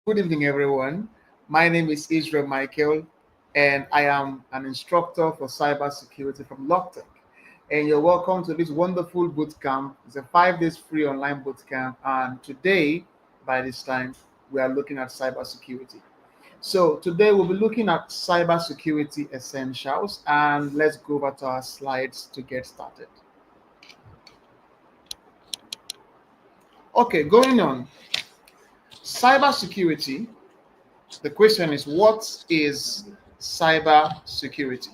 Good evening, everyone. My name is Israel Michael, and I am an instructor for cybersecurity from Locktech. And you're welcome to this wonderful bootcamp. It's a 5 days free online bootcamp, and today, by this time, we are looking at cybersecurity. So today we'll be looking at cybersecurity essentials, and let's go over to our slides to get started. Okay, going on. Cybersecurity. The question is, what is cybersecurity?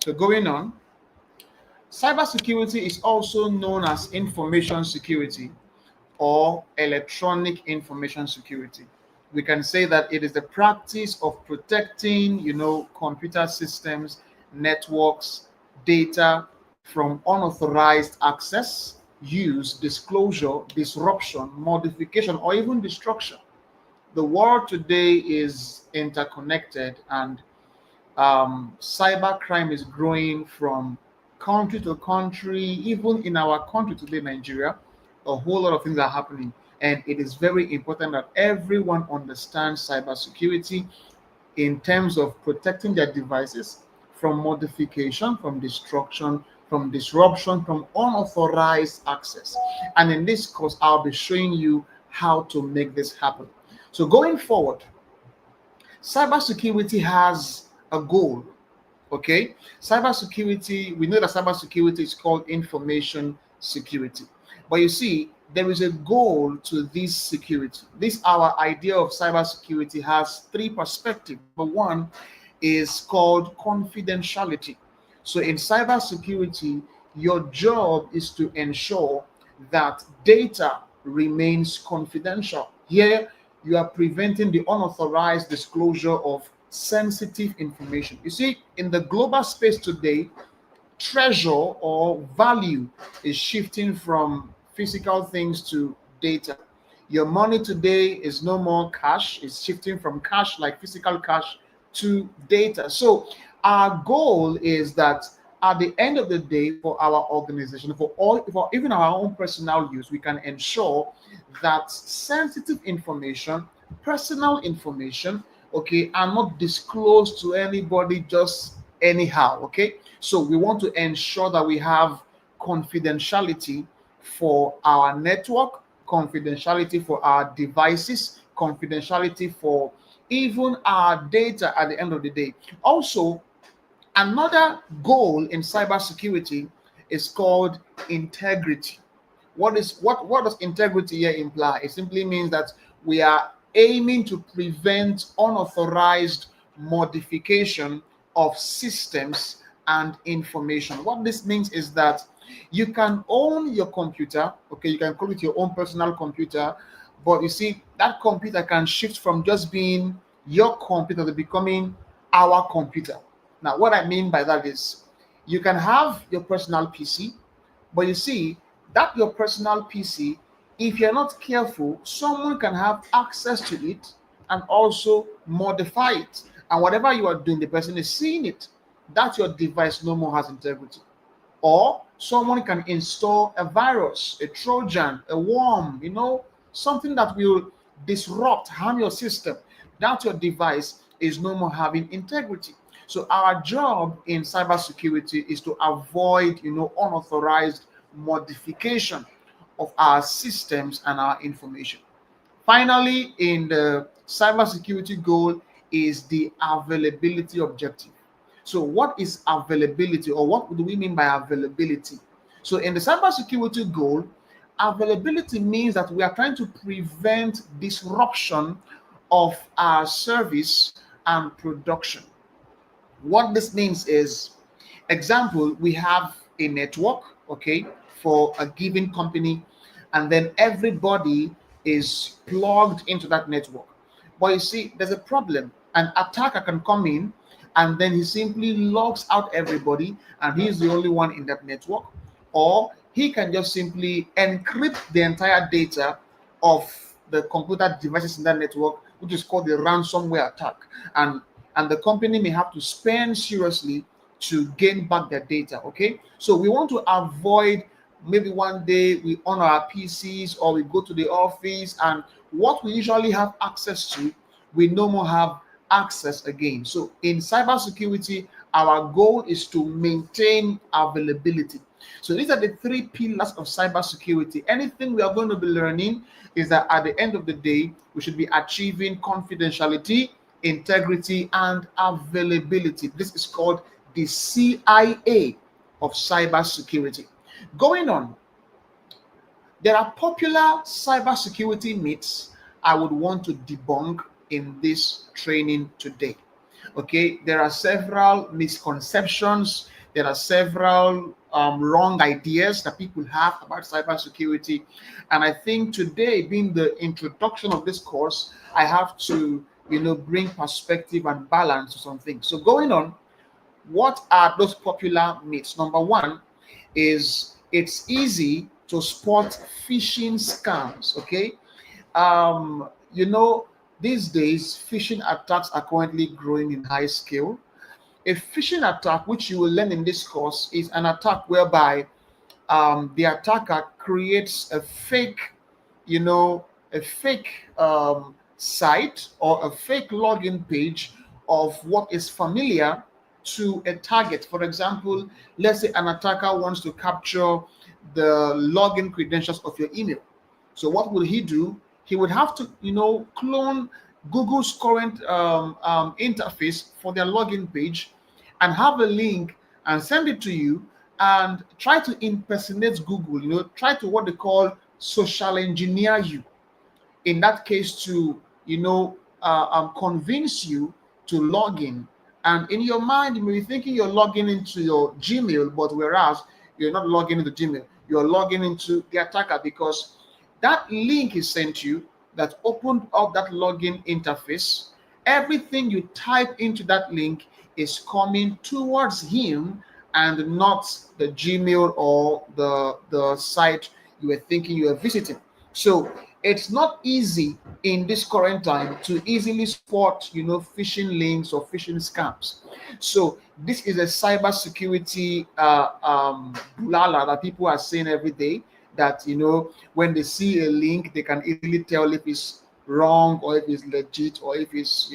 So going on, cybersecurity is also known as information security or electronic information security. We can say that it is the practice of protecting, computer systems, networks, data from unauthorized access, use, disclosure, disruption, modification, or even destruction. The world today is interconnected, and cybercrime is growing from country to country. Even in our country today, Nigeria, a whole lot of things are happening, and it is very important that everyone understands cybersecurity in terms of protecting their devices from modification, from destruction, from disruption, from unauthorized access. And in this course, I'll be showing you how to make this happen. So going forward, cybersecurity has a goal. Okay, cybersecurity, we know that cybersecurity is called information security. But you see, there is a goal to this security. This our idea of cybersecurity has three perspectives. Number one is called confidentiality. So in cybersecurity, your job is to ensure that data remains confidential. Here, you are preventing the unauthorized disclosure of sensitive information. You see, in the global space today, treasure or value is shifting from physical things to data. Your money today is no more cash, it's shifting from cash, like physical cash, to data. So, our goal is that at the end of the day, for our organization, for even our own personal use, we can ensure that sensitive information, personal information, okay, are not disclosed to anybody just anyhow. Okay, so we want to ensure that we have confidentiality for our network, confidentiality for our devices, confidentiality for even our data at the end of the day. Also, another goal in cybersecurity is called integrity. What does integrity here imply? It simply means that we are aiming to prevent unauthorized modification of systems and information. What this means is that you can own your computer, okay, you can call it your own personal computer, but you see, that computer can shift from just being your computer to becoming our computer. Now, what I mean by that is you can have your personal PC, but you see, that your personal PC, if you're not careful, someone can have access to it and also modify it. And whatever you are doing, the person is seeing it. That your device no more has integrity. Or someone can install a virus, a Trojan, a worm, something that will disrupt, harm your system. That your device is no more having integrity. So our job in cybersecurity is to avoid, unauthorized modification of our systems and our information. Finally, in the cybersecurity goal is the availability objective. So, what is availability, or what do we mean by availability? So, in the cybersecurity goal, availability means that we are trying to prevent disruption of our service and production. What this means is, example, we have a network, okay, for a given company, and then everybody is plugged into that network. But you see, there's a problem. An attacker can come in and then he simply logs out everybody and he's the only one in that network, or he can just simply encrypt the entire data of the computer devices in that network, which is called the ransomware attack. And the company may have to spend seriously to gain back their data. Okay, so we want to avoid maybe one day we on our PCs or we go to the office, and what we usually have access to, we no more have access again. So in cybersecurity, our goal is to maintain availability. So these are the three pillars of cybersecurity. Anything we are going to be learning is that at the end of the day, we should be achieving confidentiality, integrity, and availability. This is called the CIA of cybersecurity. Going on, there are popular cybersecurity myths I would want to debunk in this training today. Okay, there are several misconceptions, there are several wrong ideas that people have about cybersecurity. And I think today, being the introduction of this course, I have to, bring perspective and balance to some things. So, going on, what are those popular myths? Number one is it's easy to spot phishing scams. Okay, these days phishing attacks are currently growing in high scale. A phishing attack, which you will learn in this course, is an attack whereby the attacker creates a fake, a fake site or a fake login page of what is familiar to a target. For example, let's say an attacker wants to capture the login credentials of your email. So what will he do? He would have to, clone Google's current interface for their login page and have a link and send it to you and try to impersonate Google, try to what they call social engineer you. In that case, to, convince you to log in. And in your mind, you may be thinking you're logging into your Gmail, but whereas you're not logging into Gmail, you're logging into the attacker, because that link is sent you that opened up that login interface. Everything you type into that link is coming towards him and not the Gmail or the site you were thinking you were visiting. So it's not easy in this current time to easily spot, phishing links or phishing scams. So this is a cybersecurity bulala that people are saying every day, that when they see a link, they can easily tell if it's wrong or if it's legit or if it's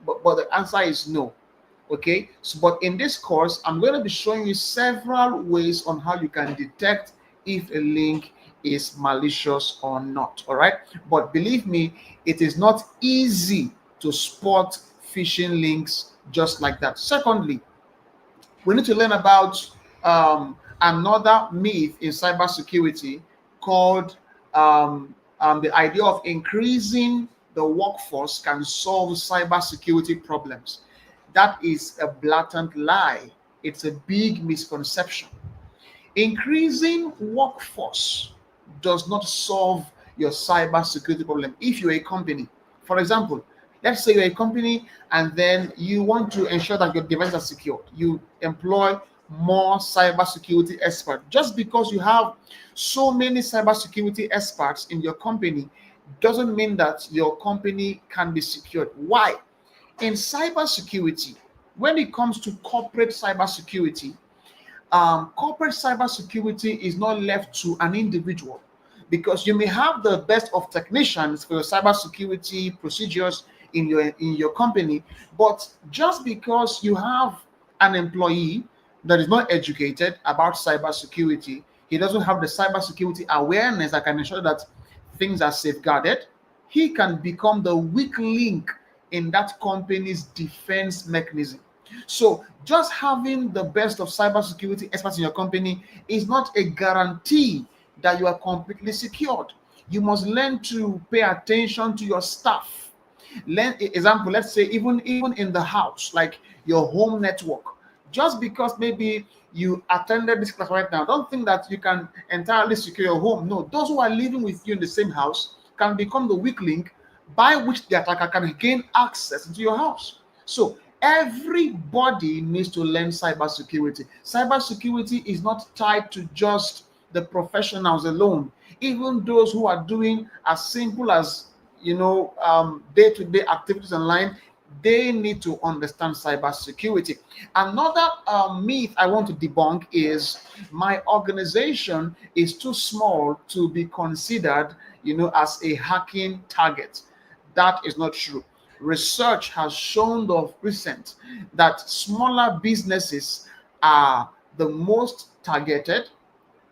but the answer is no. Okay, so but in this course I'm going to be showing you several ways on how you can detect if a link is malicious or not. All right, but believe me, it is not easy to spot phishing links just like that. Secondly, we need to learn about another myth in cybersecurity called the idea of increasing the workforce can solve cybersecurity problems. That is a blatant lie. It's a big misconception. Increasing workforce does not solve your cybersecurity problem. If you're a company, for example, let's say you're a company and then you want to ensure that your devices are secured. You employ more cybersecurity experts. Just because you have so many cybersecurity experts in your company doesn't mean that your company can be secured. Why? In cybersecurity, when it comes to corporate cybersecurity is not left to an individual, because you may have the best of technicians for your cybersecurity procedures in your company, but just because you have an employee that is not educated about cybersecurity, he doesn't have the cybersecurity awareness that can ensure that things are safeguarded, he can become the weak link in that company's defense mechanism. So just having the best of cybersecurity experts in your company is not a guarantee that you are completely secured. You must learn to pay attention to your staff. Example, let's say even in the house, like your home network. Just because maybe you attended this class right now, don't think that you can entirely secure your home. No, those who are living with you in the same house can become the weak link by which the attacker can gain access into your house. So everybody needs to learn cybersecurity. Cybersecurity is not tied to just the professionals alone. Even those who are doing as simple as day-to-day activities online, they need to understand cybersecurity. Another myth I want to debunk is my organization is too small to be considered, as a hacking target. That is not true. Research has shown of recent that smaller businesses are the most targeted.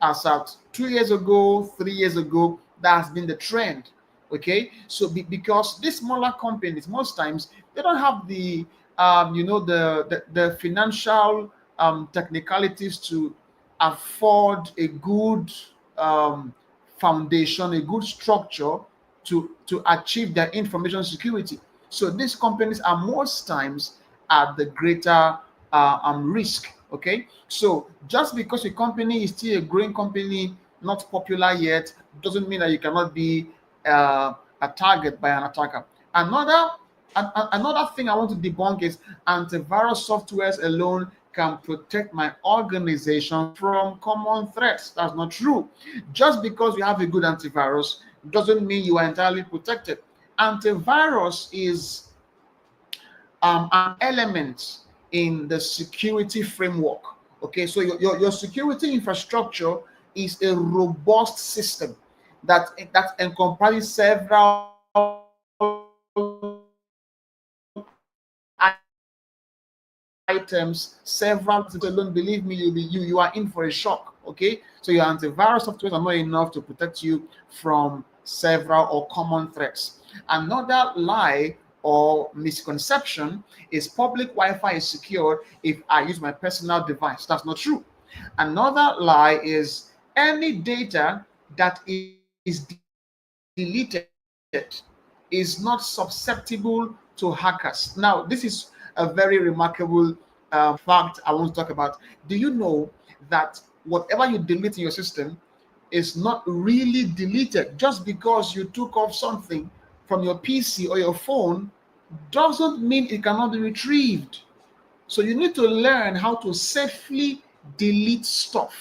As at 2 years ago, 3 years ago, that has been the trend. Okay, so because these smaller companies, most times they don't have the the financial technicalities to afford a good um, foundation, a good structure to achieve their information security. So these companies are most times at the greater risk. Okay, so just because a company is still a growing company, not popular yet, doesn't mean that you cannot be a target by an attacker. Another thing I want to debunk is antivirus softwares alone can protect my organization from common threats. That's not true. Just because you have a good antivirus doesn't mean you are entirely protected. Antivirus is an element in the security framework. Okay, so your security infrastructure is a robust system that encompasses several items, several alone. Believe me, you are in for a shock. Okay, so your antivirus software are not enough to protect you from several or common threats. Another lie or misconception is public Wi-Fi is secure if I use my personal device. That's not true. Another lie is any data that is deleted is not susceptible to hackers. Now, this is a very remarkable fact I want to talk about. Do you know that whatever you delete in your system is not really deleted? Just because you took off something from your PC or your phone doesn't mean it cannot be retrieved. So you need to learn how to safely delete stuff.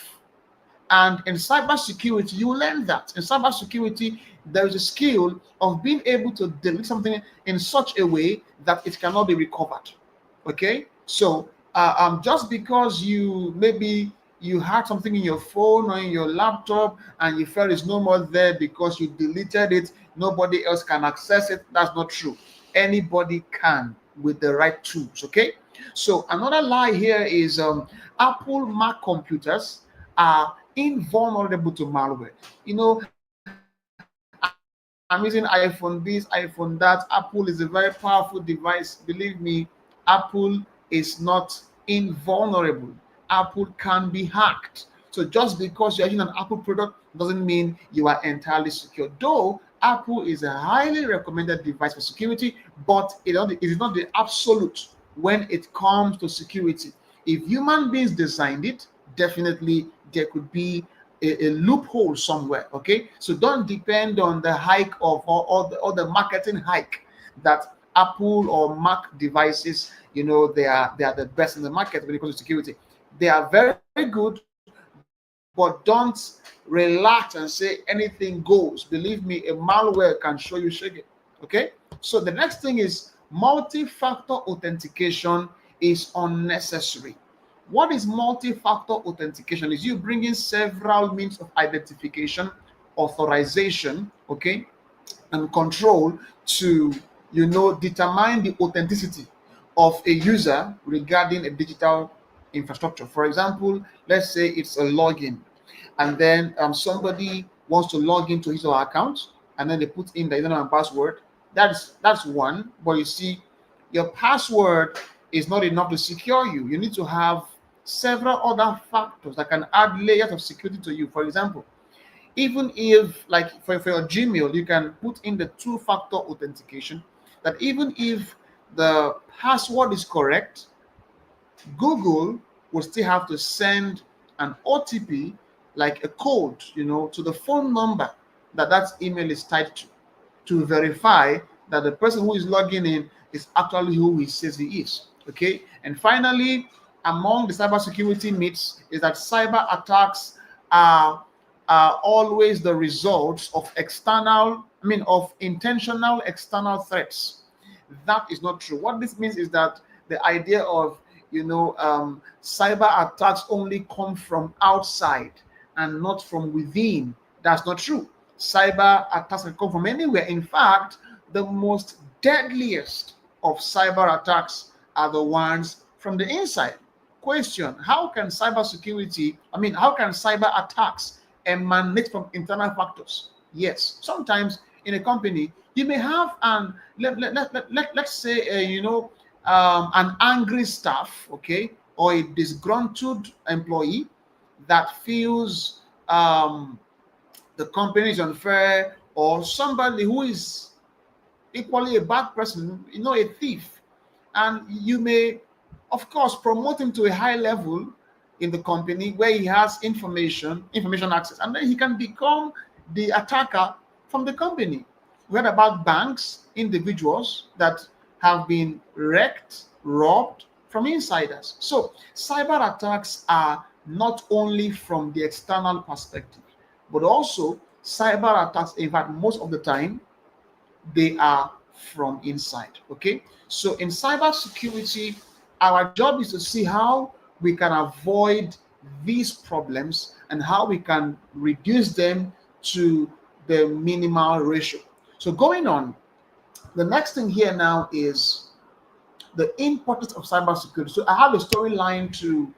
And in cybersecurity, you learn that. In cybersecurity, there is a skill of being able to delete something in such a way that it cannot be recovered. Okay, so just because you had something in your phone or in your laptop and you felt it's no more there because you deleted it, nobody else can access it. That's not true. Anybody can with the right tools. Okay, so another lie here is Apple Mac computers are invulnerable to malware. I'm using iPhone this, iPhone that. Apple is a very powerful device. Believe me, Apple is not invulnerable. Apple can be hacked. So just because you're using an Apple product doesn't mean you are entirely secure. Though Apple is a highly recommended device for security, but it is not the absolute when it comes to security. If human beings designed it, definitely there could be a loophole somewhere. Okay, so don't depend on the hike of or the marketing hike that Apple or Mac devices, they are the best in the market when it comes to security. They are very good, but don't relax and say anything goes. Believe me, a malware can show you shaggy. Okay, so the next thing is multi-factor authentication is unnecessary. What is multi-factor authentication? Is you bringing several means of identification, authorization, okay, and control to determine the authenticity of a user regarding a digital infrastructure. For example, let's say it's a login, and then somebody wants to log into his or her account, and then they put in the username and password. That's one. But you see, your password is not enough to secure you. You need to have several other factors that can add layers of security to you. For example, even if, like, for your Gmail, you can put in the two-factor authentication, that even if the password is correct, Google will still have to send an OTP, like a code, to the phone number that email is tied to verify that the person who is logging in is actually who he says he is. Okay. And finally, among the cybersecurity myths is that cyber attacks are always the results of of intentional external threats. That is not true. What this means is that the idea of cyber attacks only come from outside and not from within. That's not true. Cyber attacks can come from anywhere. In fact, the most deadliest of cyber attacks are the ones from the inside. Question: how can how can cyber attacks emanate from internal factors? Yes, sometimes in a company, you may have let's say an angry staff, okay, or a disgruntled employee that feels the company is unfair, or somebody who is equally a bad person, a thief, and you may, of course, promote him to a high level in the company where he has information access, and then he can become the attacker from the company. We heard about banks, individuals that have been wrecked, robbed from insiders. So cyber attacks are not only from the external perspective, but also cyber attacks, in fact, most of the time, they are from inside. Okay, so in cybersecurity, our job is to see how we can avoid these problems and how we can reduce them to the minimal ratio. So going on, the next thing here now is the importance of cybersecurity. So I have a storyline to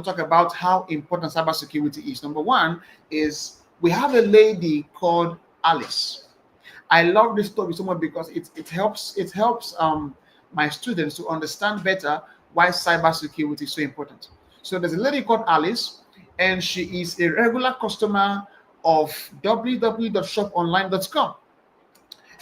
talk about how important cybersecurity is. Number one is we have a lady called Alice. I love this story so much because it helps my students to understand better why cybersecurity is so important. So there's a lady called Alice, and she is a regular customer of www.shoponline.com.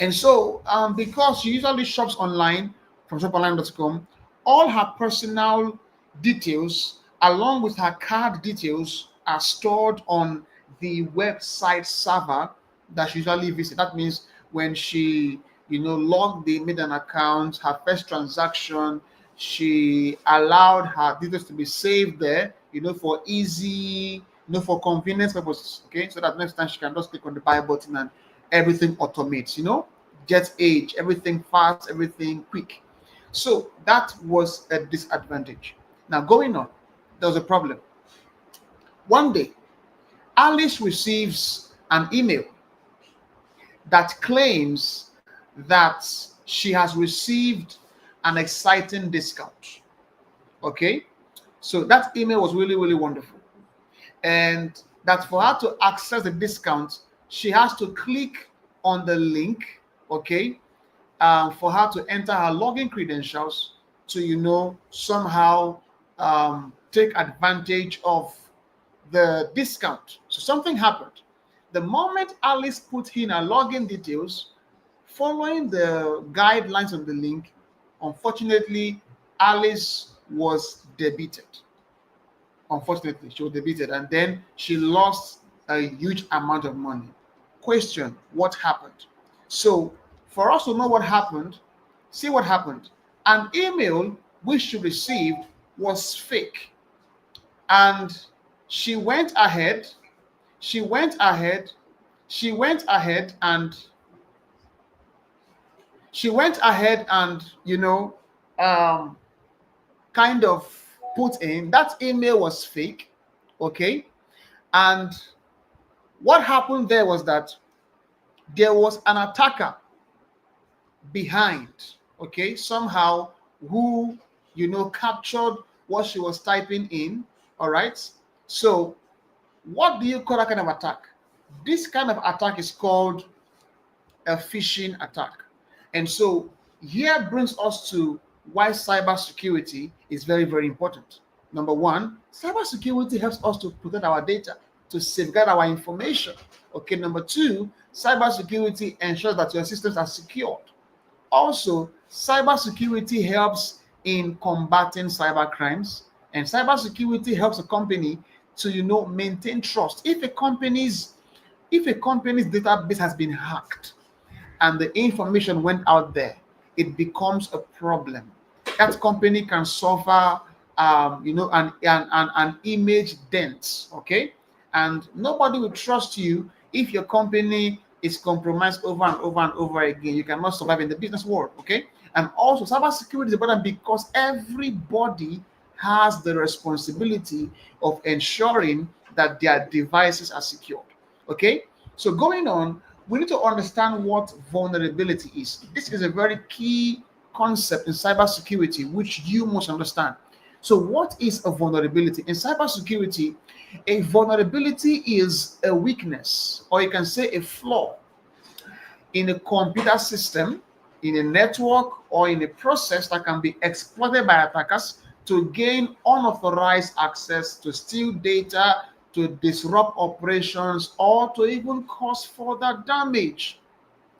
And so, because she usually shops online from shoponline.com, all her personal details, along with her card details, are stored on the website server that she usually visits. That means when she, made an account, her first transaction, she allowed her details to be saved there, for easy, for convenience purposes. Okay, so that next time she can just click on the buy button and everything automates, get age, everything fast, everything quick. So that was a disadvantage. Now, going on, there was a problem. One day, Alice receives an email that claims that she has received an exciting discount. Okay, so that email was really, really wonderful. And that for her to access the discount, she has to click on the link, okay, for her to enter her login credentials to, somehow take advantage of the discount. So something happened. The moment Alice put in her login details, following the guidelines on the link, unfortunately, Alice was debited. Unfortunately, she was debited, and then she lost a huge amount of money. Question: what happened? So, for us to know what happened, see what happened. An email which she received was fake, and she went ahead, she went ahead, she went ahead, and she went ahead and kind of put in that email was fake, okay, and what happened there was that there was an attacker behind, okay, somehow, who captured what she was typing in. All right, so what do you call that kind of attack? This kind of attack is called a phishing attack. And so here brings us to why cybersecurity is very, very important. Number one, cybersecurity helps us to protect our data, to safeguard our information. Okay, number two, cybersecurity ensures that your systems are secured. Also, cybersecurity helps in combating cyber crimes, and cybersecurity helps a company to maintain trust. If a company's database has been hacked and the information went out there, it becomes a problem. That company can suffer, an image dent. Okay, and nobody will trust you if your company is compromised over and over and over again, you cannot survive in the business world. Okay. And also, cybersecurity is important because everybody has the responsibility of ensuring that their devices are secured. Okay. So, going on, we need to understand what vulnerability is. This is a very key concept in cybersecurity, which you must understand. So, what is a vulnerability? In cybersecurity, a vulnerability is a weakness, or you can say a flaw in a computer system, in a network, or in a process that can be exploited by attackers to gain unauthorized access, to steal data, to disrupt operations, or to even cause further damage.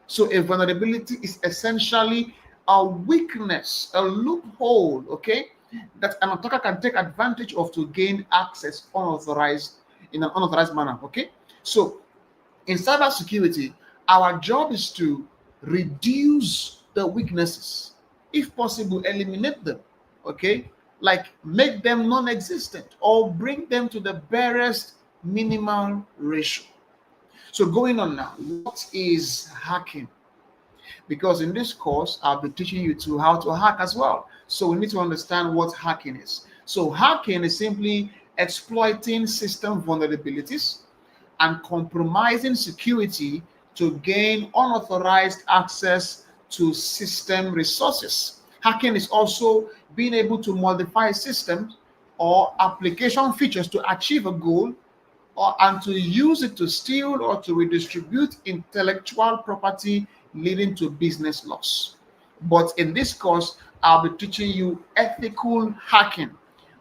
So a vulnerability is essentially a weakness, a loophole, okay, that an attacker can take advantage of to gain access unauthorized in an unauthorized manner. Okay. So in cybersecurity, our job is to reduce the weaknesses, if possible, eliminate them, okay, like make them non-existent or bring them to the barest minimal ratio. So going on now, what is hacking? Because in this course, I'll be teaching you to how to hack as well. So we need to understand what hacking is. So hacking is simply exploiting system vulnerabilities and compromising security to gain unauthorized access to system resources. Hacking is also being able to modify systems or application features to achieve a goal, and to use it to steal or to redistribute intellectual property, leading to business loss. But in this course, I'll be teaching you ethical hacking,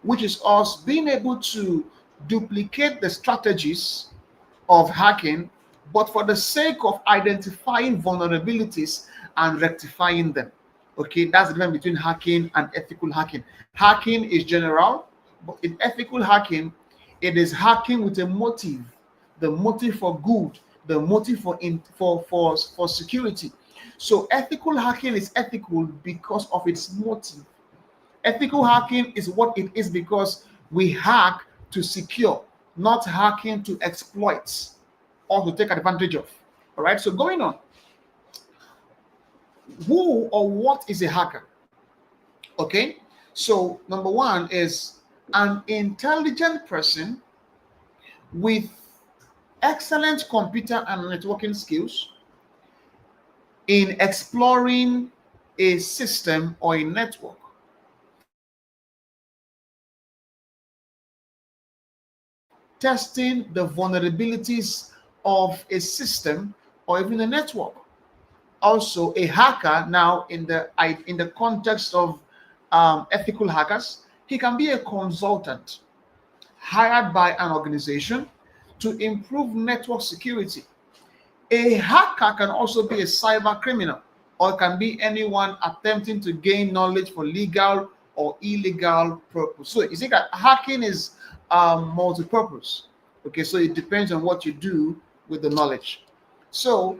which is us being able to duplicate the strategies of hacking, but for the sake of identifying vulnerabilities and rectifying them. Okay, that's the difference between hacking and ethical hacking. Hacking is general, but in ethical hacking, it is hacking with a motive, the motive for good, the motive for security. So ethical hacking is ethical because of its motive. Ethical hacking is what it is because we hack to secure, not hacking to exploit or to take advantage of. All right. So going on, who or what is a hacker? Okay. So number one is an intelligent person with excellent computer and networking skills in exploring a system or a network, testing the vulnerabilities of a system or even a network. Also, a hacker now in the context of ethical hackers, he can be a consultant hired by an organization to improve network security. A hacker can also be a cyber criminal, or can be anyone attempting to gain knowledge for legal or illegal purpose. So you see that hacking is multi-purpose. Okay, so it depends on what you do with the knowledge. So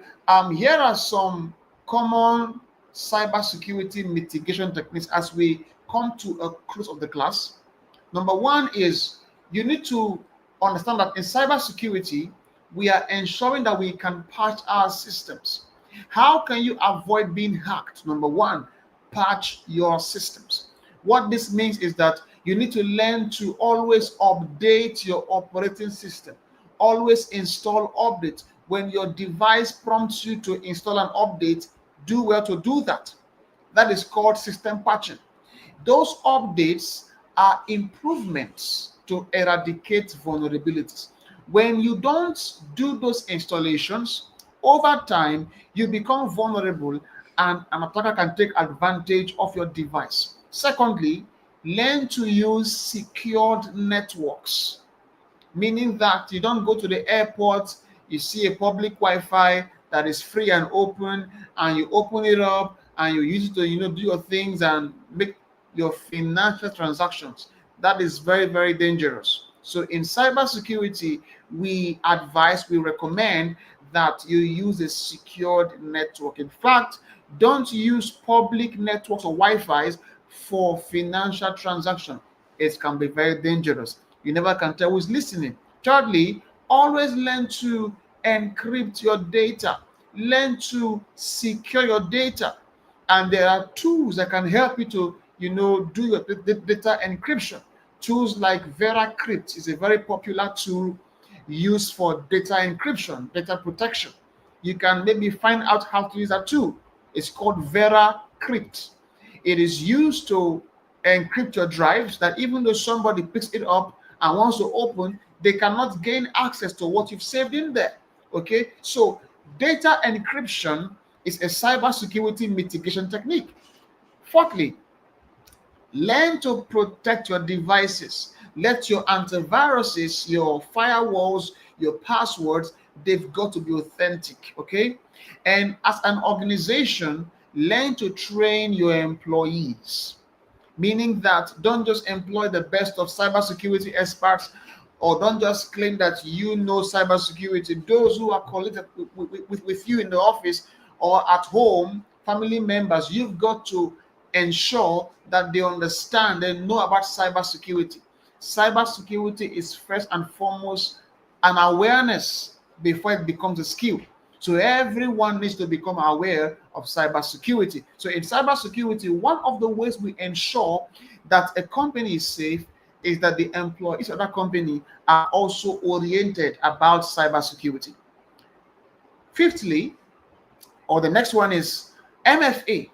here are some common cybersecurity mitigation techniques as we come to a close of the class. Number one is you need to understand that in cybersecurity, we are ensuring that we can patch our systems. How can you avoid being hacked? Number one, patch your systems. What this means is that you need to learn to always update your operating system, always install updates. When your device prompts you to install an update, do well to do that. That is called system patching. Those updates are improvements to eradicate vulnerabilities. When you don't do those installations, over time, you become vulnerable and an attacker can take advantage of your device. Secondly, learn to use secured networks, meaning that you don't go to the airport, you see a public Wi-Fi that is free and open, and you open it up and you use it to do your things and make your financial transactions. That is very, very dangerous. So in cybersecurity, we recommend that you use a secured network. In fact, don't use public networks or Wi-Fi's for financial transaction. It can be very dangerous. You never can tell who's listening. Thirdly, always learn to encrypt your data. learn to secure your data. And there are tools that can help you to, do your data encryption. Tools like VeraCrypt is a very popular tool used for data encryption, data protection. You can maybe find out how to use that tool. It's called VeraCrypt. It is used to encrypt your drives, that even though somebody picks it up and wants to open, they cannot gain access to what you've saved in there. Okay, so data encryption is a cybersecurity mitigation technique. Fourthly, learn to protect your devices. Let your antiviruses, your firewalls, your passwords, they've got to be authentic. Okay, and as an organization, learn to train your employees, meaning that don't just employ the best of cybersecurity experts, or don't just claim that you know cybersecurity. Those who are colleagues with you in the office or at home, family members, you've got to ensure that they understand and know about cybersecurity. Cybersecurity is first and foremost an awareness before it becomes a skill. So everyone needs to become aware of cybersecurity. So in cybersecurity, one of the ways we ensure that a company is safe is that the employees of that company are also oriented about cybersecurity. Fifthly, or the next one is MFA,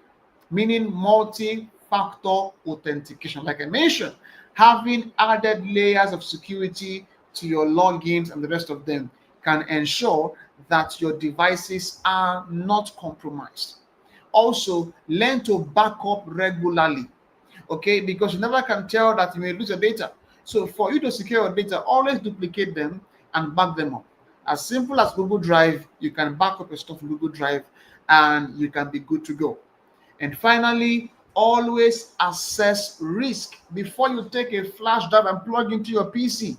meaning multi-factor authentication. Like I mentioned, having added layers of security to your logins and the rest of them can ensure that your devices are not compromised. Also, learn to back up regularly, okay? Because you never can tell that you may lose your data. So for you to secure your data, always duplicate them and back them up. As simple as Google Drive, you can back up your stuff in Google Drive and you can be good to go. And finally, always assess risk before you take a flash drive and plug into your PC.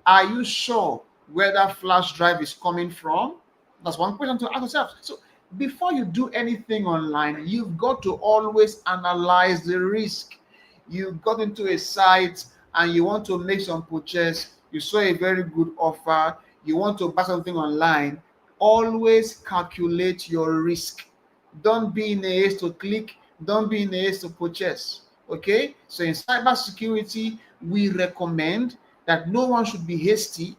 Are you sure where that flash drive is coming from? That's one question to ask yourself. So before you do anything online, you've got to always analyze the risk. You got into a site and you want to make some purchase, you saw a very good offer, you want to buy something online, always calculate your risk. Don't be in a haste to click, don't be in a haste to purchase. Okay, so in cybersecurity, we recommend that no one should be hasty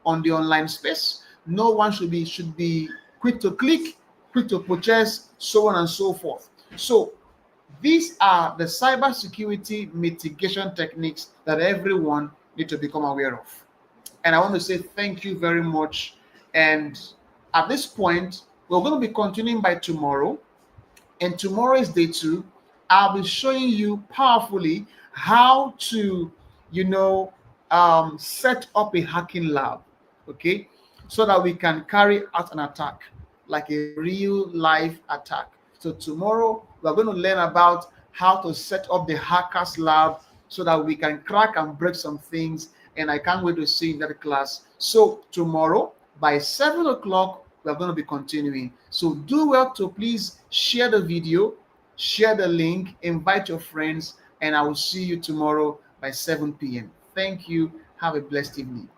on the online space. No one should be quick to click, quick to purchase, so on and so forth. So these are the cybersecurity mitigation techniques that everyone needs to become aware of. And I want to say thank you very much. And at this point, we're going to be continuing by tomorrow. And tomorrow is day 2. I'll be showing you powerfully how to, set up a hacking lab, okay, so that we can carry out an attack, like a real life attack. So tomorrow we're going to learn about how to set up the hackers lab so that we can crack and break some things. And I can't wait to see you in that class. So tomorrow by 7 o'clock, we're going to be continuing. So do well to please share the video, share the link, invite your friends, and I will see you tomorrow by 7 p.m. Thank you. Have a blessed evening.